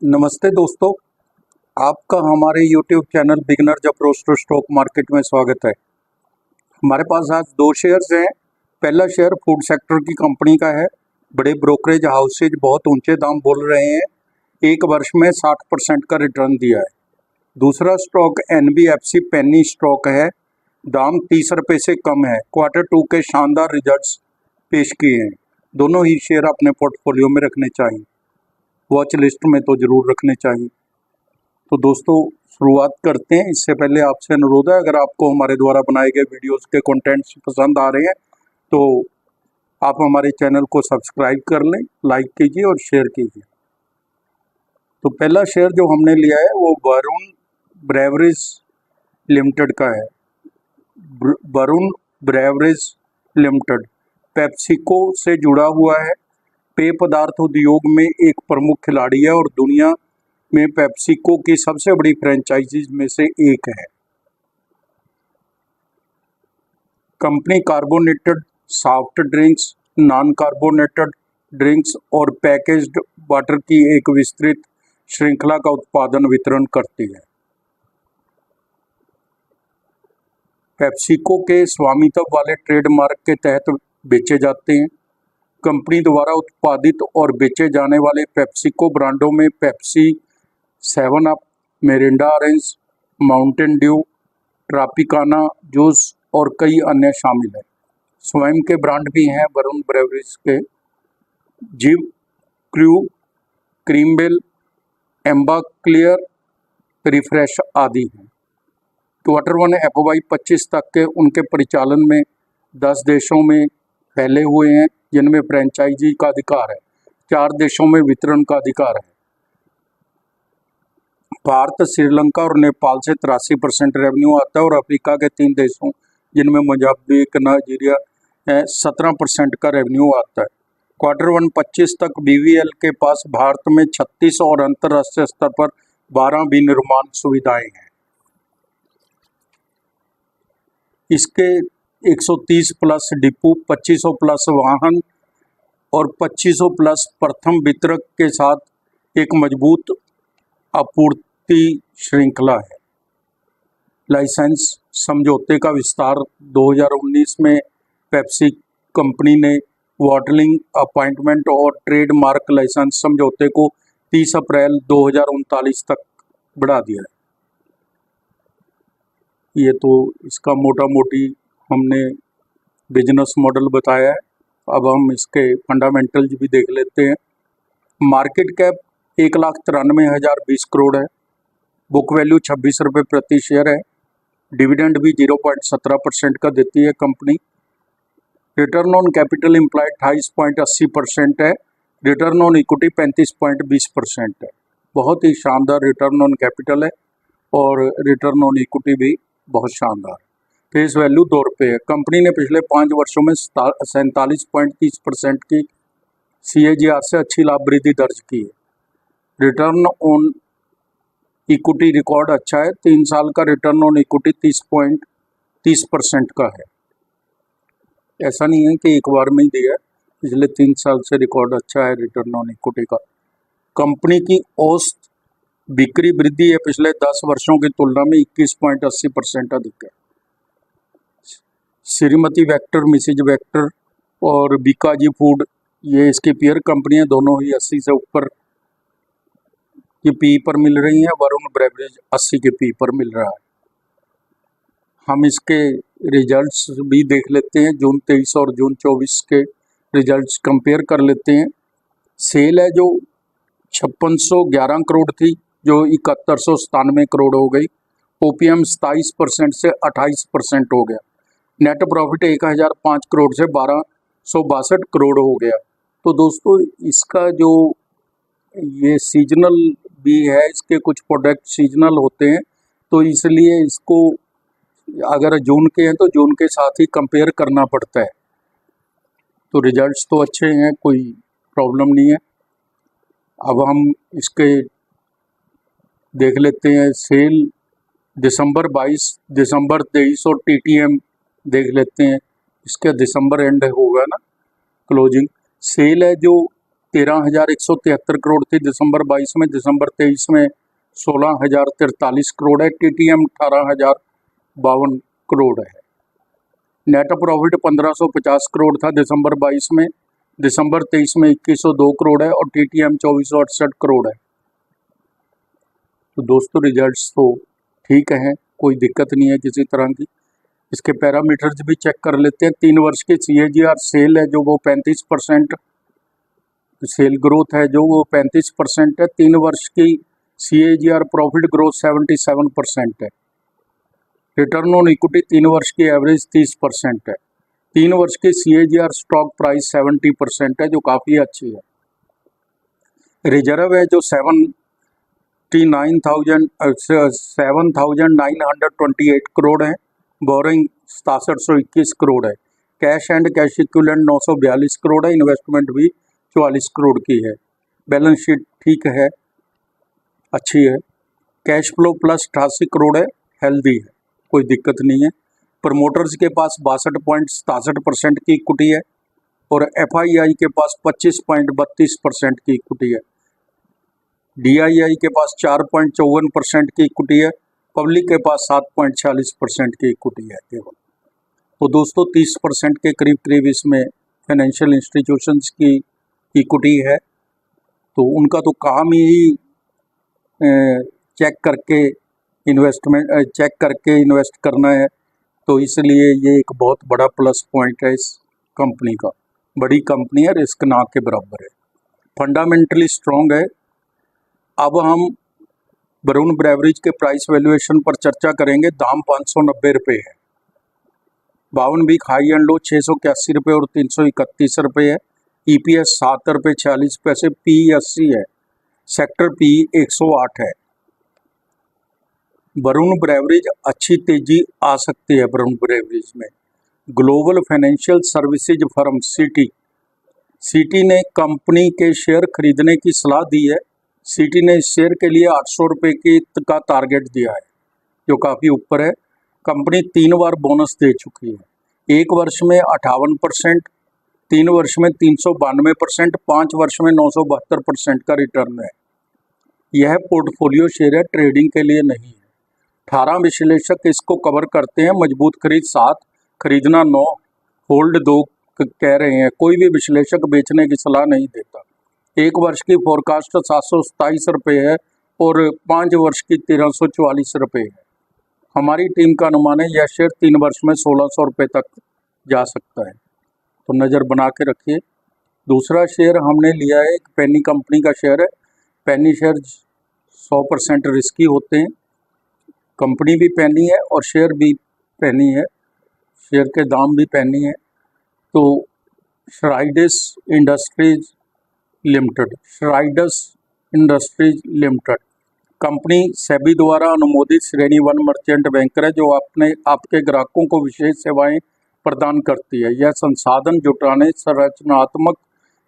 नमस्ते दोस्तों, आपका हमारे YouTube channel beginners approach to stock market में स्वागत है। हमारे पास आज दो शेयर्स हैं। पहला शेयर फूड सेक्टर की कंपनी का है। बड़े ब्रोकरेज हाउसेज बहुत ऊंचे दाम बोल रहे हैं, एक वर्ष में 60% का रिटर्न दिया है। दूसरा स्टॉक NBFC पेनी स्टॉक है, दाम 30 रुपये से कम है। Q2 के शानदार रिजल्ट्स पेश किए हैं। दोनों ही शेयर अपने पोर्टफोलियो में रखने चाहिए, वॉच लिस्ट में तो ज़रूर रखने चाहिए। तो दोस्तों शुरुआत करते हैं। इससे पहले आपसे अनुरोध है, अगर आपको हमारे द्वारा बनाए गए वीडियोस के कंटेंट्स पसंद आ रहे हैं तो आप हमारे चैनल को सब्सक्राइब कर लें, लाइक कीजिए और शेयर कीजिए। तो पहला शेयर जो हमने लिया है वो वरुण ब्रेवरीज लिमिटेड का है। वरुण ब्रेवरीज लिमिटेड पेप्सिको से जुड़ा हुआ है। पेय पदार्थ उद्योग में एक प्रमुख खिलाड़ी है और दुनिया में पेप्सिको की सबसे बड़ी फ्रेंचाइजीज में से एक है। Company carbonated soft drinks, non carbonated drinks और पैकेज्ड वाटर की एक विस्तृत श्रृंखला का उत्पादन वितरण करती है। पेप्सिको के स्वामित्व वाले ट्रेडमार्क के तहत बेचे जाते हैं। कंपनी द्वारा उत्पादित और बेचे जाने वाले पेप्सिको ब्रांडों में Pepsi, 7 up, Mirinda orange, Mountain Dew, Tropicana juice और कई अन्य शामिल हैं। स्वयं के ब्रांड भी हैं वरुण ब्रेवरीज के, जिव क्रू, क्रीमबेल, एम्बा क्लियर, रिफ्रेश आदि हैं। Q1 FY 25 तक के उनके परिचालन में 10 देशों में फैले हुए हैं, जिनमें फ्रेंचाइजी का अधिकार है। 4 देशों में वितरण का अधिकार है। भारत, श्रीलंका और नेपाल से 83% रेवेन्यू आता है और अफ्रीका के 3 देशों जिनमें मोजाम्बिक, नाइजीरिया 17% का रेवेन्यू आता है। Q1 25 तक BVL के पास भारत में 36 और अंतर्राष्ट्रीय स्तर पर 12 विनिर्माण सुविधाएं हैं। इसके 130 प्लस डिपो, 2500 प्लस वाहन और 2500 प्लस प्रथम वितरक के साथ एक मजबूत आपूर्ति श्रृंखला है। लाइसेंस समझौते का विस्तार 2019 में पेप्सी कंपनी ने बॉटलिंग अपॉइंटमेंट और ट्रेडमार्क लाइसेंस समझौते को 30 अप्रैल 2039 तक बढ़ा दिया है। ये तो इसका मोटा मोटी हमने बिजनेस मॉडल बताया है। अब हम इसके फंडामेंटल्स भी देख लेते हैं। मार्केट कैप 1,93,020 करोड़ है। बुक वैल्यू 26 रुपये प्रति शेयर है। डिविडेंड भी 0.17% का देती है company. Return on capital employed 28.80% है। रिटर्न ऑन इक्विटी 35.20% है। बहुत ही शानदार रिटर्न ऑन कैपिटल है और रिटर्न ऑन इक्विटी भी बहुत शानदार। फेस वैल्यू 2 रुपये है। कंपनी ने पिछले 5 वर्षों में 47.30% की CAGR से अच्छी लाभ वृद्धि दर्ज की है। रिटर्न ऑन इक्विटी रिकॉर्ड अच्छा है। 3 साल का रिटर्न ऑन इक्विटी 30% का है। ऐसा नहीं है कि एक बार में ही दिया है, पिछले 3 साल से रिकॉर्ड अच्छा है रिटर्न ऑन इक्विटी का। कंपनी की औसत बिक्री वृद्धि है पिछले 10 वर्षों की तुलना में 21.80% अधिक है। श्रीमती वेक्टर, मिसिज वेक्टर और बीकाजी फूड ये इसकी पीयर कंपनी है। दोनों ही 80 से ऊपर की पी पर मिल रही हैं। वरुण ब्रेवरीज 80 के पी पर मिल रहा है। हम इसके रिजल्ट्स भी देख लेते हैं। जून 23 और जून 24 के रिजल्ट्स कंपेयर कर लेते हैं। सेल है जो 5611 करोड़ थी, जो 7197 करोड़ हो गई। OPM 27% से 28% हो गया। नेट प्रॉफिट 1005 करोड़ से 1262 करोड़ हो गया। तो दोस्तों इसका जो ये सीजनल भी है, इसके कुछ प्रोडक्ट सीजनल होते हैं, तो इसलिए इसको अगर जून के हैं तो जून के साथ ही कंपेयर करना पड़ता है। तो रिजल्ट्स तो अच्छे हैं, कोई प्रॉब्लम नहीं है। अब हम इसके देख लेते हैं। सेल दिसंबर 22, दिसंबर 23 और TTM देख लेते हैं। इसका दिसंबर एंड होगा ना क्लोजिंग। सेल है जो 13,173 करोड़ थी दिसंबर 22 में, दिसंबर 23 में 16,043 करोड़ है। TTM 18,052 करोड़ है। नेट प्रॉफिट 1,550 करोड़ था दिसंबर 22 में, दिसंबर 23 में 2,102 करोड़ है और TTM 2,468 करोड़ है। तो दोस्तों रिजल्ट्स तो ठीक हैं, कोई दिक्कत नहीं है किसी तरह की। इसके पैरामीटर्स भी चेक कर लेते हैं। 3 वर्ष की CAGR सेल है जो वो 35%, सेल ग्रोथ है जो वो 35% है। 3 वर्ष की CAGR प्रॉफिट ग्रोथ 77% है। रिटर्न ऑन इक्विटी 3 वर्ष की एवरेज 30% है। 3 वर्ष की CAGR स्टॉक प्राइस 70% है जो काफ़ी अच्छी है। रिजर्व है जो 7,928 करोड़ है। बोरिंग 6721 करोड़ है। Cash and cash equivalent 942 crore है। इन्वेस्टमेंट भी 44 करोड़ की है। बैलेंस शीट ठीक है, अच्छी है। कैश फ्लो प्लस 88 करोड़ है, हेल्दी है, कोई दिक्कत नहीं है। प्रमोटर्स के पास 62.67% की इक्विटी है और FII के पास 25.32% की इक्विटी है। DII के पास 4.54% की इक्विटी है। पब्लिक के पास 7.46% की इक्विटी है केवल। तो दोस्तों 30% के करीब करीब इसमें फाइनेंशियल इंस्टीट्यूशंस की इक्विटी है। तो उनका तो काम ही चेक करके इन्वेस्ट करना है। तो इसलिए ये एक बहुत बड़ा प्लस पॉइंट है इस कंपनी का। बड़ी कंपनी है, रिस्क ना के बराबर है, फंडामेंटली स्ट्रॉन्ग है। अब हम वरुण ब्रेवरीज के प्राइस वैल्यूएशन पर चर्चा करेंगे। दाम 590 रुपये है। 52 वीक हाई एंड लो 681 रुपये और 331 रुपये है। EPS 7 रुपये 46 पैसे। PE 80 है। सेक्टर PE 108 है। वरुण ब्रेवरीज अच्छी तेजी आ सकती है। वरुण ब्रेवरीज में global financial services firm city ने कंपनी के शेयर खरीदने की सलाह दी है। सिटी ने इस शेयर के लिए 800 रुपये का टारगेट दिया है जो काफ़ी ऊपर है। कंपनी 3 बार बोनस दे चुकी है। 1 वर्ष में 58%, 3 वर्ष में 392%, 5 वर्ष में 972% का रिटर्न है। यह पोर्टफोलियो शेयर है, ट्रेडिंग के लिए नहीं है। 18 विश्लेषक इसको कवर करते हैं। मजबूत खरीद 7, खरीदना 9, होल्ड 2 कह रहे हैं। कोई भी विश्लेषक बेचने की सलाह नहीं देता। 1 वर्ष की फोरकास्ट 727 रुपये है और 5 वर्ष की 1344 रुपये है। हमारी टीम का अनुमान है यह शेयर 3 वर्ष में 1600 रुपये तक जा सकता है, तो नज़र बना के रखिए। दूसरा शेयर हमने लिया है, एक पेनी कंपनी का शेयर है। पेनी शेयर 100% रिस्की होते हैं। कंपनी भी पेनी है और शेयर भी पेनी है, शेयर के दाम भी पेनी है। तो श्राइडस इंडस्ट्रीज लिमिटेड कंपनी सेबी द्वारा अनुमोदित श्रेणी 1 मर्चेंट बैंकर है जो आपके ग्राहकों को विशेष सेवाएं प्रदान करती है। यह संसाधन जुटाने, संरचनात्मक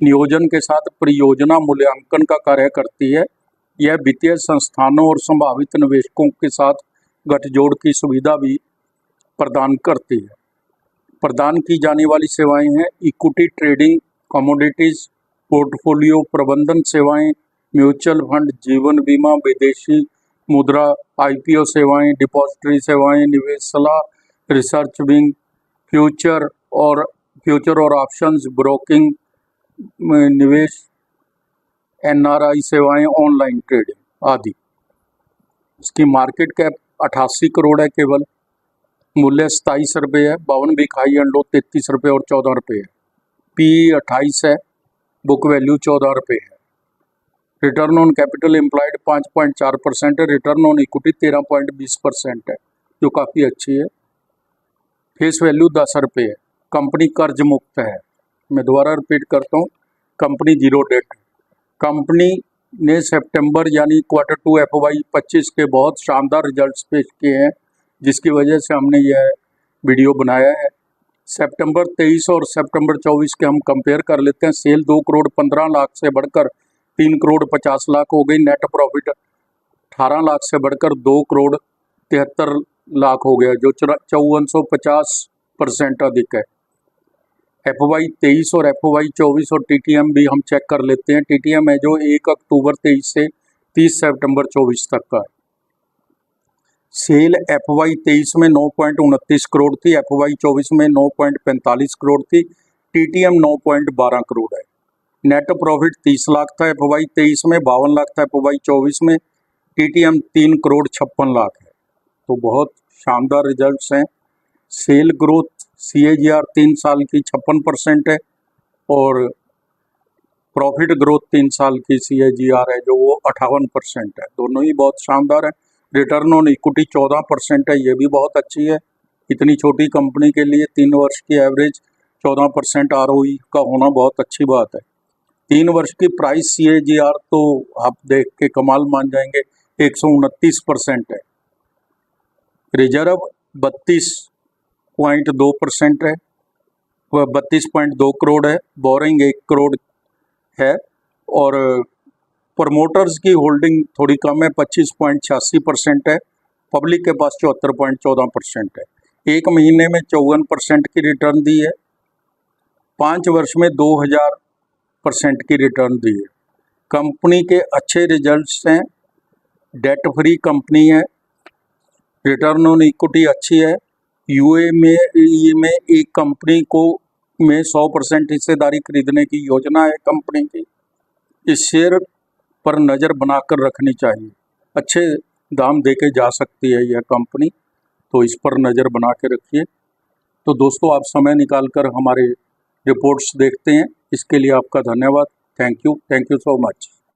नियोजन के साथ परियोजना मूल्यांकन का कार्य करती है। यह वित्तीय संस्थानों और संभावित निवेशकों के साथ गठजोड़ की सुविधा भी प्रदान करती है। प्रदान की जाने वाली सेवाएं हैं इक्विटी ट्रेडिंग, कमोडिटीज, पोर्टफोलियो प्रबंधन सेवाएं, म्यूचुअल फंड, जीवन बीमा, विदेशी मुद्रा, IPO सेवाएं, डिपॉजिटरी सेवाएं, निवेश सलाह, रिसर्च विंग, फ्यूचर और ऑप्शंस ब्रोकिंग, निवेश, NRI सेवाएं, ऑनलाइन ट्रेडिंग आदि। इसकी मार्केट कैप 88 करोड़ है केवल। मूल्य 27 रुपये है। 52 वीक हाई एंड लो 33 रुपये और 14 रुपये है। PE 28 है। बुक वैल्यू 14 रुपये है। रिटर्न ऑन कैपिटल एम्प्लॉयड 5.4% है। रिटर्न ऑन इक्विटी 13.20% है जो काफ़ी अच्छी है। फेस वैल्यू 10 रुपये है। कंपनी कर्ज मुक्त है। मैं दोबारा रिपीट करता हूँ, कंपनी जीरो डेट। कंपनी ने सितंबर यानी Q2 FY 25 के बहुत शानदार रिजल्ट्स पेश किए हैं जिसकी वजह से हमने यह वीडियो बनाया है। सितंबर 23 और सितंबर 24 के हम कंपेयर कर लेते हैं। सेल 2 करोड़ 15 लाख से बढ़कर 3 करोड़ 50 लाख हो गई। नेट प्रॉफिट 18 लाख से बढ़कर 2 करोड़ 73 लाख हो गया जो 5450% अधिक है। FY23 और FY24 और TTM भी हम चेक कर लेते हैं। TTM है जो 1 अक्टूबर 23 से 30 सितंबर 24 तक का है। सेल FY23 में 9.29 करोड़ थी, FY24 में 9.45 करोड़ थी, TTM 9.12 करोड़ है। नेट प्रॉफिट 30 लाख था FY23 में, 52 लाख था FY24 में, TTM 3 करोड़ 56 लाख है। तो बहुत शानदार रिजल्ट्स हैं। सेल ग्रोथ CAGR 3 साल की 56% है और प्रॉफिट ग्रोथ 3 साल की CAGR है जो वो 58% है। दोनों ही बहुत शानदार है। रिटर्न ऑन इक्विटी 14% है, ये भी बहुत अच्छी है। इतनी छोटी कंपनी के लिए 3 वर्ष की एवरेज 14% ROE का होना बहुत अच्छी बात है। 3 वर्ष की प्राइस CAGR तो आप देख के कमाल मान जाएंगे, 129% है। रिजर्व 32.2% है, वह 32.2 करोड़ है। बोरिंग 1 करोड़ है और प्रमोटर्स की होल्डिंग थोड़ी कम है, 25.86% है। पब्लिक के पास 74.14% है। 1 महीने में 54% की रिटर्न दी है, 5 वर्ष में 2000% की रिटर्न दी है। कंपनी के अच्छे रिजल्ट्स हैं, डेट फ्री कंपनी है, रिटर्न ऑन इक्विटी अच्छी है। UAE में एक कंपनी को में 100% हिस्सेदारी खरीदने की योजना है कंपनी की। इस शेयर पर नज़र बनाकर रखनी चाहिए, अच्छे दाम देके जा सकती है यह कंपनी, तो इस पर नज़र बना के रखिए। तो दोस्तों, आप समय निकाल कर हमारे रिपोर्ट्स देखते हैं, इसके लिए आपका धन्यवाद। Thank you so much.